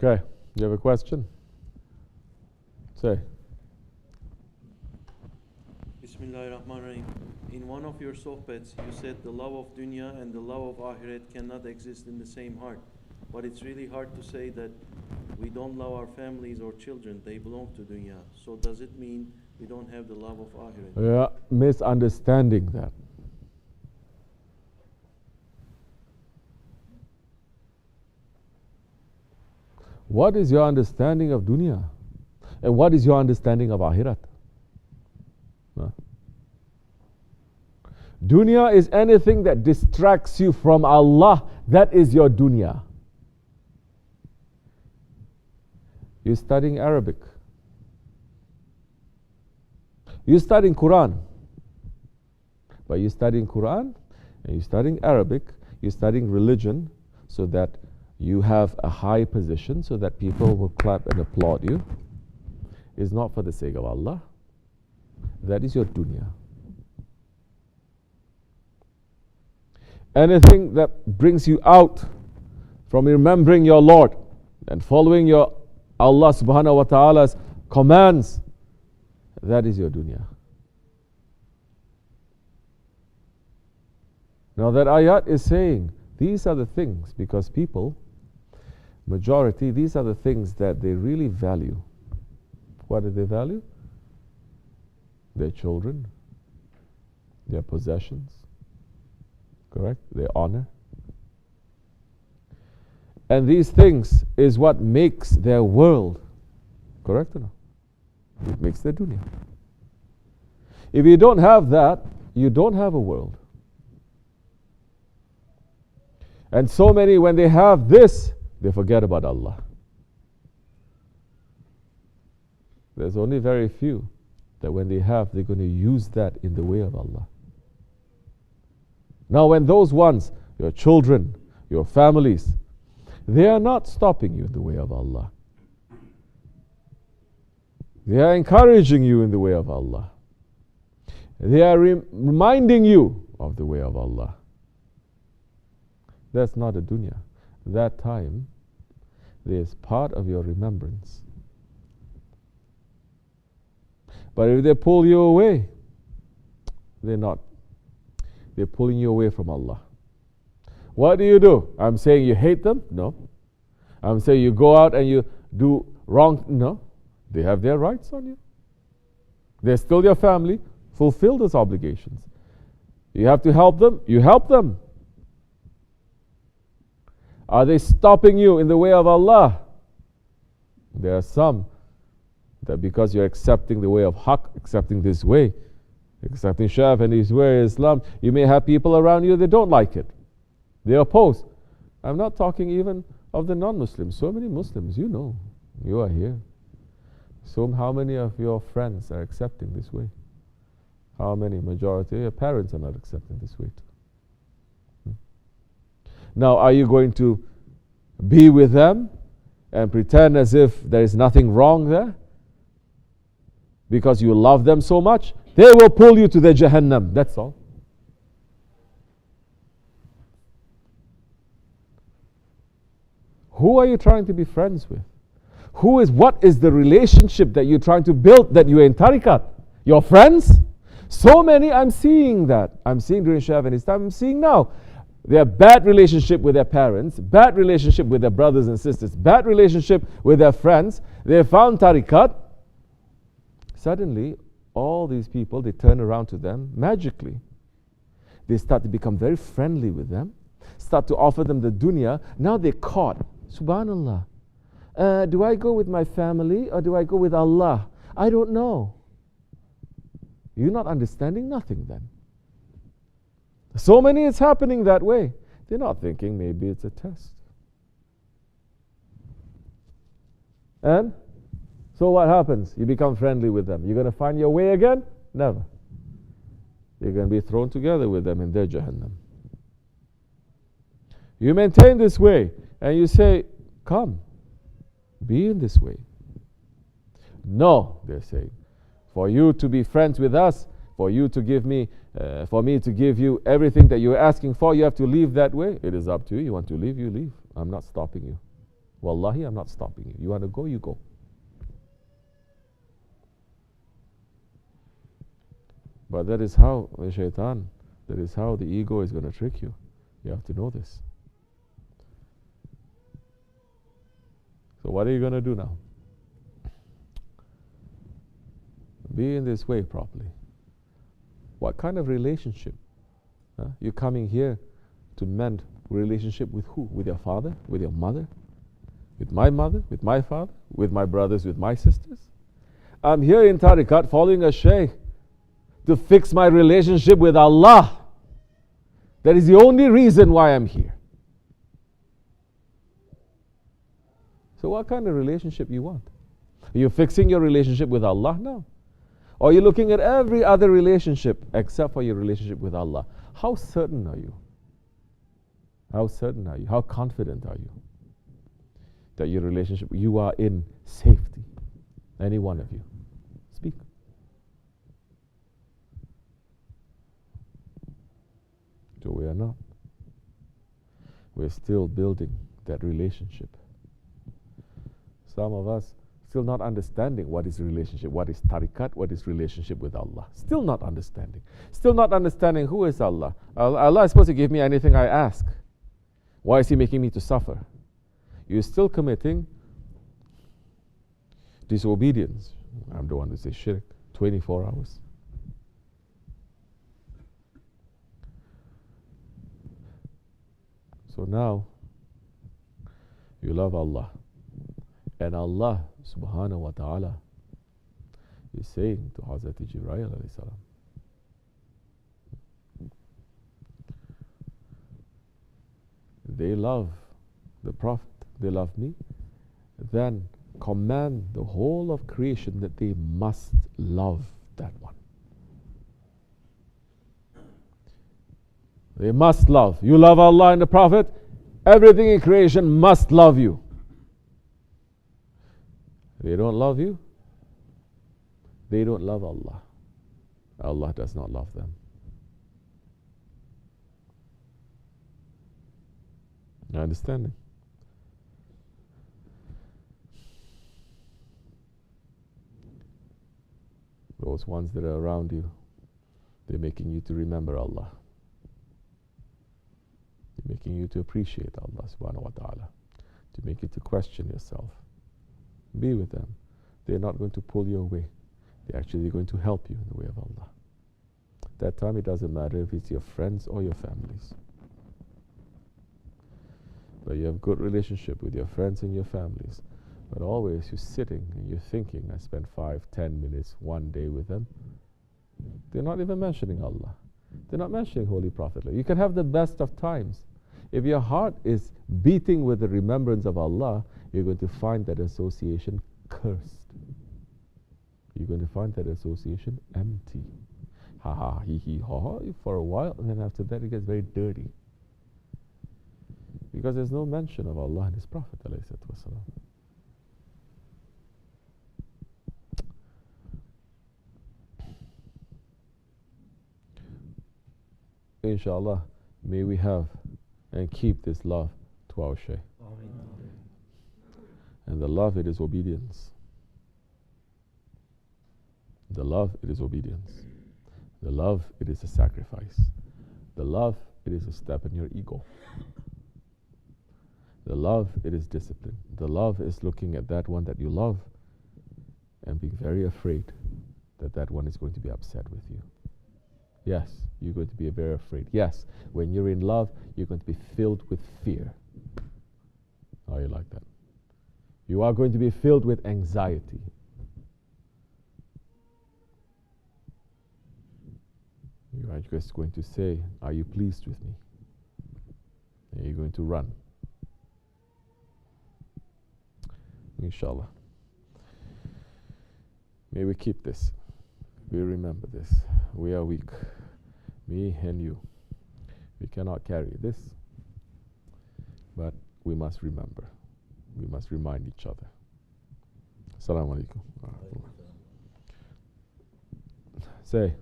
Okay, you have a question? Say. Bismillahirrahmanirrahim. In one of your sohbets, you said the love of dunya and the love of akhirat cannot exist in the same heart. But it's really hard to say that we don't love our families or children. They belong to dunya. So does it mean we don't have the love of akhirat? Yeah, misunderstanding that. What is your understanding of dunya? And what is your understanding of akhirat? Huh? Dunya is anything that distracts you from Allah. That is your dunya. You're studying Arabic. You're studying Quran. But you're studying Quran and you're studying Arabic. You're studying religion so that you have a high position, so that people will clap and applaud you. It's not for the sake of Allah. That is your dunya. Anything that brings you out from remembering your Lord and following your Allah subhanahu wa ta'ala's commands, that is your dunya. Now that ayat is saying these are the things, because people, majority, these are the things that they really value. What do they value? Their children, their possessions, correct? Their honor. And these things is what makes their world, correct or not? It makes their dunya. If you don't have that, you don't have a world. And so many, when they have this, they forget about Allah. There's only very few that when they have, they're going to use that in the way of Allah. Now when those ones, your children, your families, they are not stopping you in the way of Allah. They are encouraging you in the way of Allah. They are reminding you of the way of Allah. That's not a dunya. That time, there's part of your remembrance. But if they pull you away, they're not. They're pulling you away from Allah. What do? I'm saying you hate them? No. I'm saying you go out and you do wrong? No. They have their rights on you. They're still your family. Fulfill those obligations. You have to help them? You help them. Are they stopping you in the way of Allah? There are some that because you're accepting the way of Haqq, accepting this way, accepting Shaf and his way, Islam, you may have people around you that don't like it. They oppose. I'm not talking even of the non-Muslims. So many Muslims, you know, you are here. So how many of your friends are accepting this way? How many? Majority of your parents are not accepting this way too. Now, are you going to be with them and pretend as if there is nothing wrong there? Because you love them so much, they will pull you to the Jahannam. That's all. Who are you trying to be friends with? What is the relationship that you're trying to build that you're in tariqat? Your friends? So many, I'm seeing that. I'm seeing during Shaf and his time, I'm seeing now. They have bad relationship with their parents, bad relationship with their brothers and sisters, bad relationship with their friends. They found tariqat. Suddenly, all these people, they turn around to them magically. They start to become very friendly with them, start to offer them the dunya. Now they're caught. Subhanallah. Do I go with my family or do I go with Allah? I don't know. You're not understanding nothing then. So many it's happening that way. They're not thinking maybe it's a test. And so what happens? You become friendly with them. You're going to find your way again? Never. You're going to be thrown together with them in their Jahannam. You maintain this way and you say, come, be in this way. No, they're saying. For you to be friends with us, for you to give me, for me to give you everything that you're asking for, you have to leave that way. It is up to you. You want to leave, you leave. I'm not stopping you. Wallahi, I'm not stopping you. You want to go, you go. But that is how the shaitan, that is how the ego is going to trick you. You have to know this. So what are you going to do now? Be in this way properly. What kind of relationship? You're coming here to mend relationship with who? With your father? With your mother? With my mother? With my father? With my brothers? With my sisters? I'm here in tariqat following a shaykh to fix my relationship with Allah. That is the only reason why I'm here. So what kind of relationship you want? Are you fixing your relationship with Allah now? Or are you looking at every other relationship except for your relationship with Allah? How certain are you? How certain are you? How confident are you that your relationship, you are in safety? Any one of you. Speak. So we are not. We're still building that relationship. Some of us still not understanding what is relationship, what is tariqat, what is relationship with Allah. Still not understanding. Still not understanding who is Allah. Allah is supposed to give me anything I ask. Why is He making me to suffer? You're still committing disobedience. I'm the one to say shirk. 24 hours. So now, you love Allah. And Allah subhanahu wa ta'ala is saying to Hazrat Jibreel alayhi salam, they love the Prophet, they love me, then command the whole of creation that they must love that one. They must love. You love Allah and the Prophet, everything in creation must love you. They don't love you, they don't love Allah. Allah does not love them. You understanding? Those ones that are around you, they're making you to remember Allah. They're making you to appreciate Allah subhanahu wa ta'ala, to make you to question yourself. Be with them. They're not going to pull you away. They're actually going to help you in the way of Allah. That time it doesn't matter if it's your friends or your families. But you have good relationship with your friends and your families. But always you're sitting and you're thinking, I spent 5, 10 minutes, one day with them. They're not even mentioning Allah. They're not mentioning Holy Prophet. You can have the best of times. If your heart is beating with the remembrance of Allah, you're going to find that association cursed. You're going to find that association empty. Ha ha, he he, ha ha, for a while, and then after that it gets very dirty. Because there's no mention of Allah and His Prophet alayhi salatu wasalam. Inshallah, may we have and keep this love to our Shaykh. And the love, it is obedience. The love, it is obedience. The love, it is a sacrifice. The love, it is a step in your ego. The love, it is discipline. The love is looking at that one that you love and being very afraid that that one is going to be upset with you. Yes, you're going to be very afraid. Yes, when you're in love, you're going to be filled with fear. How you like that? You are going to be filled with anxiety. You are just going to say, are you pleased with me? And you're going to run. Inshallah. May we keep this. We remember this. We are weak. Me and you. We cannot carry this. But we must remember. We must remind each other. Assalamu alaikum. Say.